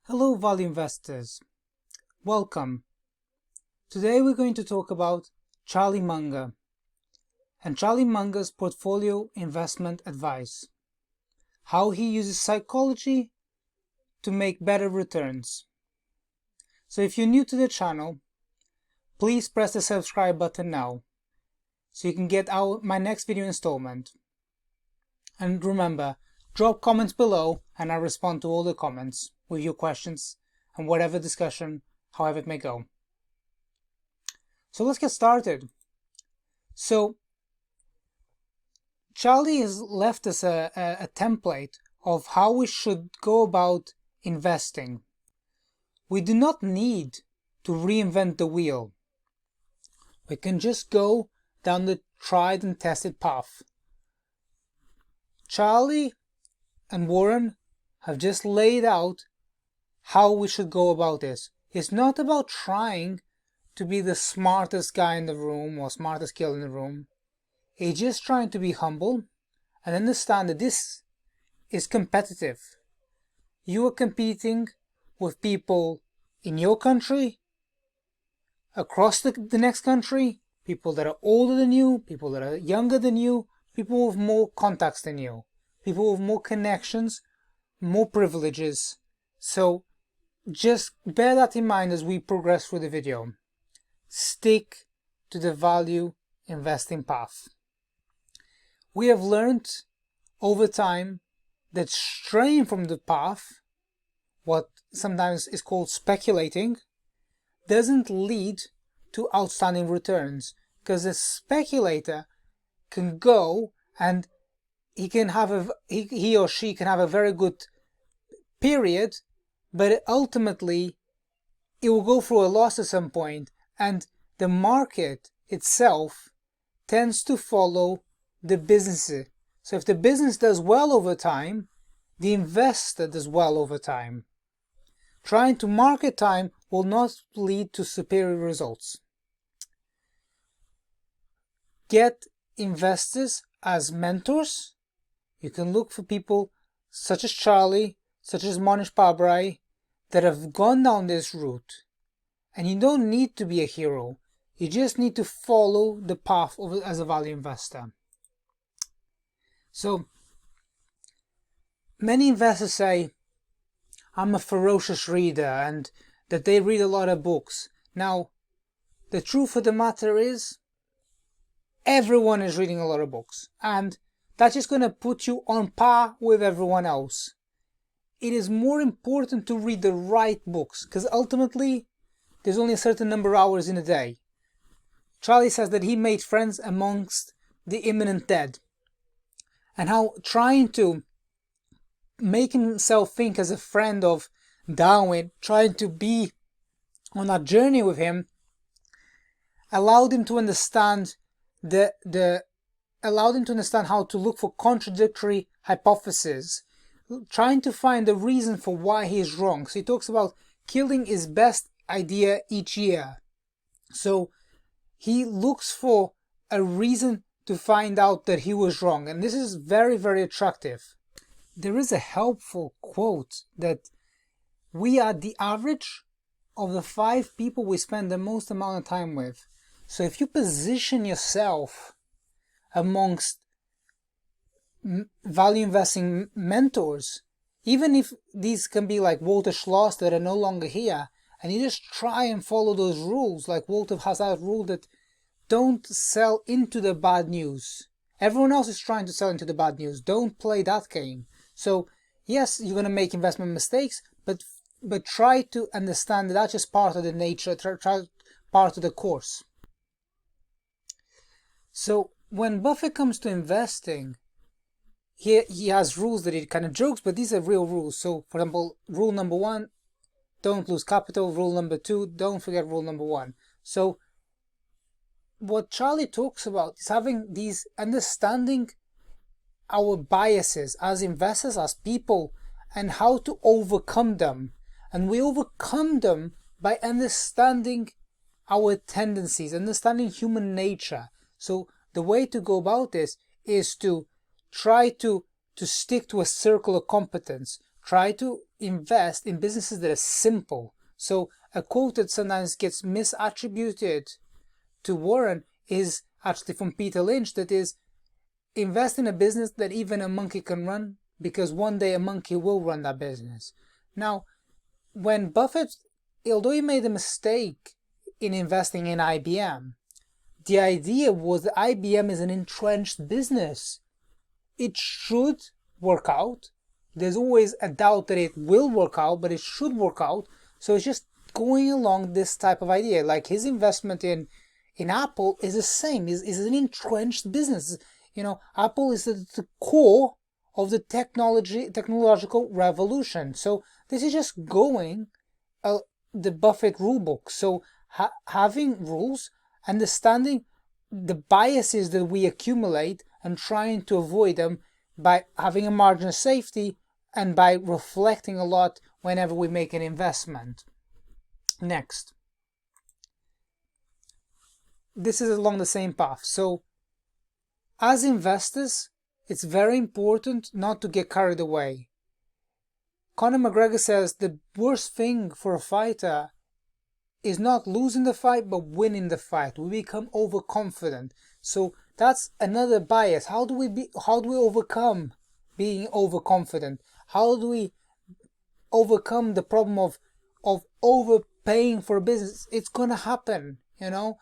Hello value investors, welcome. Today we're going to talk about Charlie Munger and Charlie Munger's portfolio investment advice. How he uses psychology to make better returns. So if you're new to the channel, please press the subscribe button now so you can get my next video installment. And remember, drop comments below and I'll respond to all the comments with your questions and whatever discussion, however it may go. So let's get started. So Charlie has left us a template of how we should go about investing. We do not need to reinvent the wheel. We can just go down the tried and tested path. Charlie and Warren have just laid out how we should go about this. It's not about trying to be the smartest guy in the room or smartest girl in the room. It's just trying to be humble and understand that this is competitive. You are competing with people in your country, across the next country, people that are older than you, people that are younger than you, people with more contacts than you, people with more connections, more privileges. So just bear that in mind as we progress through the video. Stick to the value investing path. We have learned over time that straying from the path, what sometimes is called speculating, doesn't lead to outstanding returns, because a speculator can go and he or she can have a very good period, but ultimately it will go through a loss at some point, and the market itself tends to follow the business. So if the business does well over time, the investor does well over time. Trying to market time will not lead to superior results. Get investors as mentors. You can look for people such as Charlie, such as Monish Pabrai, that have gone down this route. And you don't need to be a hero. You just need to follow the path as a value investor. So, many investors say, I'm a ferocious reader, and that they read a lot of books. Now, the truth of the matter is, everyone is reading a lot of books, and that's just going to put you on par with everyone else. It is more important to read the right books, because ultimately there's only a certain number of hours in a day. Charlie says that he made friends amongst the imminent dead, and how trying to make himself think as a friend of Darwin, trying to be on that journey with him, allowed him to understand how to look for contradictory hypotheses, trying to find the reason for why he is wrong. So he talks about killing his best idea each year. So he looks for a reason to find out that he was wrong. And this is very, very attractive. There is a helpful quote that we are the average of the 5 people we spend the most amount of time with. So if you position yourself amongst value investing mentors, even if these can be like Walter Schloss that are no longer here, and you just try and follow those rules, like Walter has that rule that don't sell into the bad news. Everyone else is trying to sell into the bad news. Don't play that game. So yes, you're going to make investment mistakes, but try to understand that that's just part of the nature, part of the course. So when Buffett comes to investing, he has rules that he kind of jokes, but these are real rules. So for example, rule number 1, don't lose capital. Rule number 2, don't forget rule number 1. So what Charlie talks about is understanding our biases as investors, as people, and how to overcome them. And we overcome them by understanding our tendencies, understanding human nature. So the way to go about this is to try to stick to a circle of competence. Try to invest in businesses that are simple. So a quote that sometimes gets misattributed to Warren is actually from Peter Lynch, that is, invest in a business that even a monkey can run, because one day a monkey will run that business. Now, when Buffett, although he made a mistake in investing in IBM, the idea was that IBM is an entrenched business. It should work out. There's always a doubt that it will work out, but it should work out. So it's just going along this type of idea. Like his investment in Apple is the same, is an entrenched business. You know, Apple is the core of the technological revolution. So this is just going the Buffett rulebook. So having rules, understanding the biases that we accumulate and trying to avoid them by having a margin of safety and by reflecting a lot whenever we make an investment. Next. This is along the same path. So as investors, it's very important not to get carried away. Conor McGregor says the worst thing for a fighter is not losing the fight, but winning the fight. We become overconfident. So that's another bias. How do we overcome being overconfident? How do we overcome the problem of overpaying for a business? It's gonna happen, you know.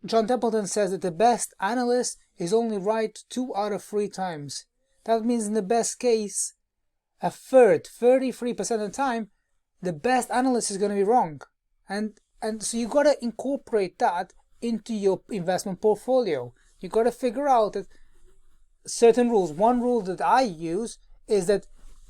John Templeton says that the best analyst is only right 2 out of 3 times. That means in the best case, a third, 33% of the time, the best analyst is going to be wrong. And so you got to incorporate that into your investment portfolio. You got to figure out that certain rules. One rule that I use is that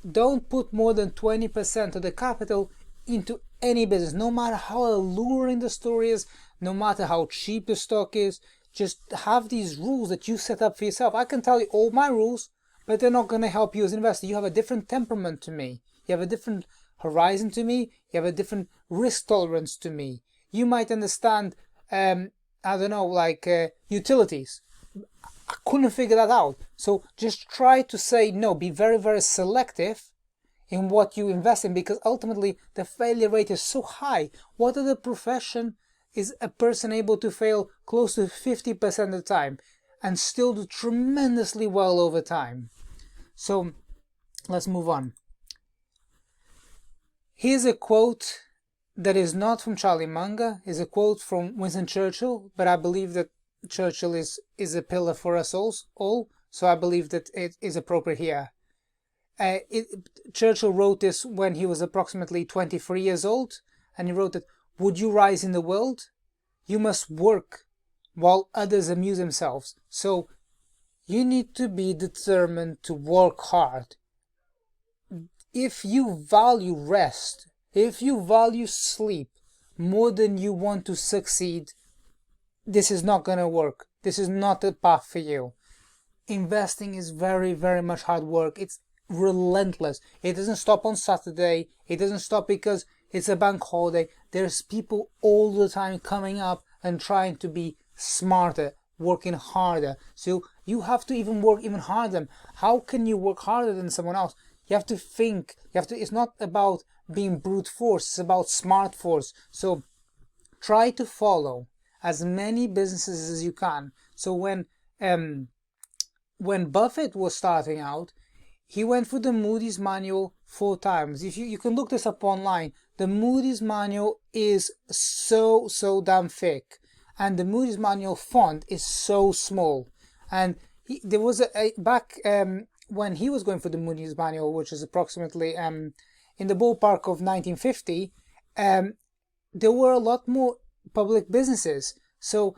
don't put more than 20% of the capital into any business, no matter how alluring the story is, no matter how cheap the stock is. Just have these rules that you set up for yourself. I can tell you all my rules, but they're not going to help you as an investor. You have a different temperament to me. You have a different horizon to me. You have a different risk tolerance to me. You might understand, utilities. I couldn't figure that out. So just try to say no. Be very, very selective in what you invest in, because ultimately the failure rate is so high. What other profession is a person able to fail close to 50% of the time and still do tremendously well over time? So let's move on. Here's a quote that is not from Charlie Munger. It's a quote from Winston Churchill, but I believe that Churchill is a pillar for us all, so I believe that it is appropriate here. Churchill wrote this when he was approximately 23 years old, and he wrote that, "Would you rise in the world? You must work while others amuse themselves." So you need to be determined to work hard. If you value rest, if you value sleep more than you want to succeed, this is not going to work. This is not the path for you. Investing is very, very much hard work. It's relentless. It doesn't stop on Saturday. It doesn't stop because it's a bank holiday. There's people all the time coming up and trying to be smarter, working harder. So you have to even work even harder. How can you work harder than someone else? You have to think. It's not about being brute force. It's about smart force. So try to follow as many businesses as you can. So when Buffett was starting out, he went through the Moody's manual 4 times. If you can look this up online. The Moody's manual is so damn thick, and the Moody's manual font is so small. And there was back when he was going for the Moody's manual, which is approximately in the ballpark of 1950, there were a lot more public businesses. So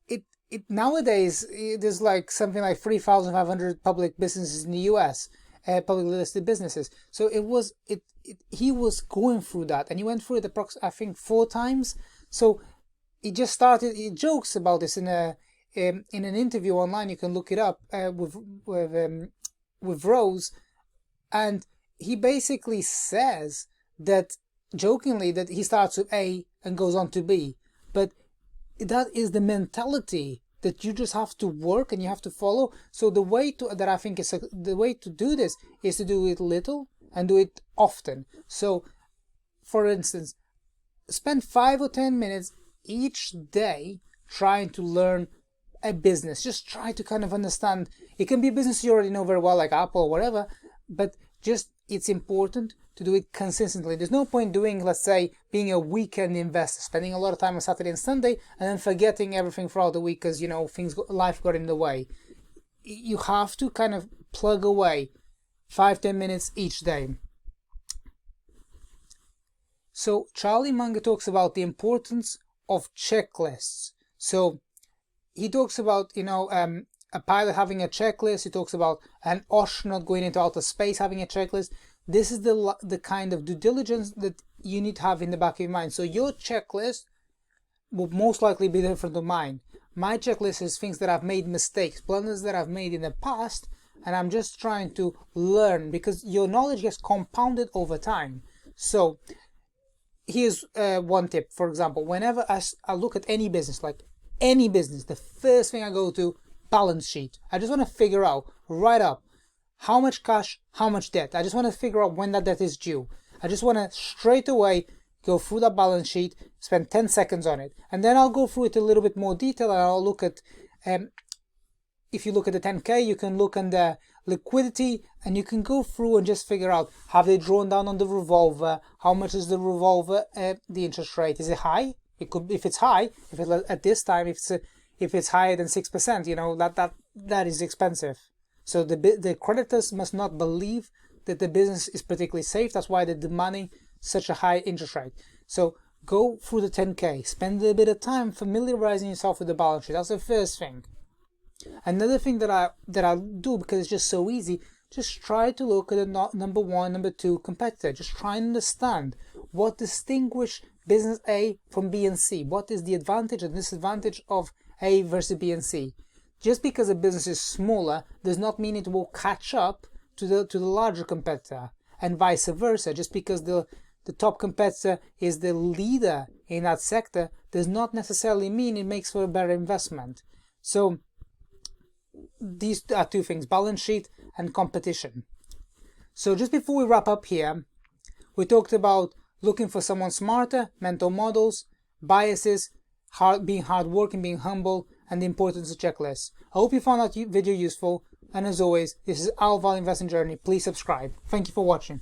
it nowadays there's like something like 3,500 public businesses in the US. Publicly listed businesses. So he was going through that, and he went through it I think 4 times. So he jokes about this in an interview online. You can look it up with Rose, and he basically says that jokingly that he starts with A and goes on to B, but that is the mentality that you just have to work and you have to follow. So the way to do this is to do it little and do it often. So, for instance, spend 5 or 10 minutes each day trying to learn a business. Just try to kind of understand. It can be a business you already know very well, like Apple or whatever, but just it's important to do it consistently. There's no point doing, let's say, being a weekend investor, spending a lot of time on Saturday and Sunday, and then forgetting everything throughout the week because, life got in the way. You have to kind of plug away 5-10 minutes each day. So Charlie Munger talks about the importance of checklists. So he talks about, a pilot having a checklist. He talks about an astronaut going into outer space having a checklist. This is the kind of due diligence that you need to have in the back of your mind. So your checklist will most likely be different from mine. My checklist is things that I've made mistakes, blunders that I've made in the past, and I'm just trying to learn, because your knowledge gets compounded over time. So here's one tip. For example, whenever I look at any business, like any business, the first thing I go to, balance sheet. I just want to figure out right up how much cash, how much debt. I just want to figure out when that debt is due. I just want to straight away go through that balance sheet, spend 10 seconds on it, and then I'll go through it a little bit more detail, and I'll look at, if you look at the 10K, you can look under liquidity, and you can go through and just figure out, have they drawn down on the revolver? How much is the revolver, the interest rate? Is it high? It could, if it's high, if it, at this time, if it's higher than 6%, that is expensive. So the creditors must not believe that the business is particularly safe. That's why they're demanding such a high interest rate. So go through the 10K, spend a bit of time familiarizing yourself with the balance sheet. That's the first thing. Another thing that I do, because it's just so easy, just try to look at the number 1, number 2 competitor. Just try and understand what distinguishes business A from B and C. What is the advantage and disadvantage of A versus B and C? Just because a business is smaller does not mean it will catch up to the larger competitor, and vice versa. Just because the top competitor is the leader in that sector does not necessarily mean it makes for a better investment. So these are two things: balance sheet and competition. So just before we wrap up here, we talked about looking for someone smarter, mental models, biases, being hardworking, being humble, and the importance of checklists. I hope you found that video useful, and as always, this is our Value Investing Journey. Please subscribe. Thank you for watching.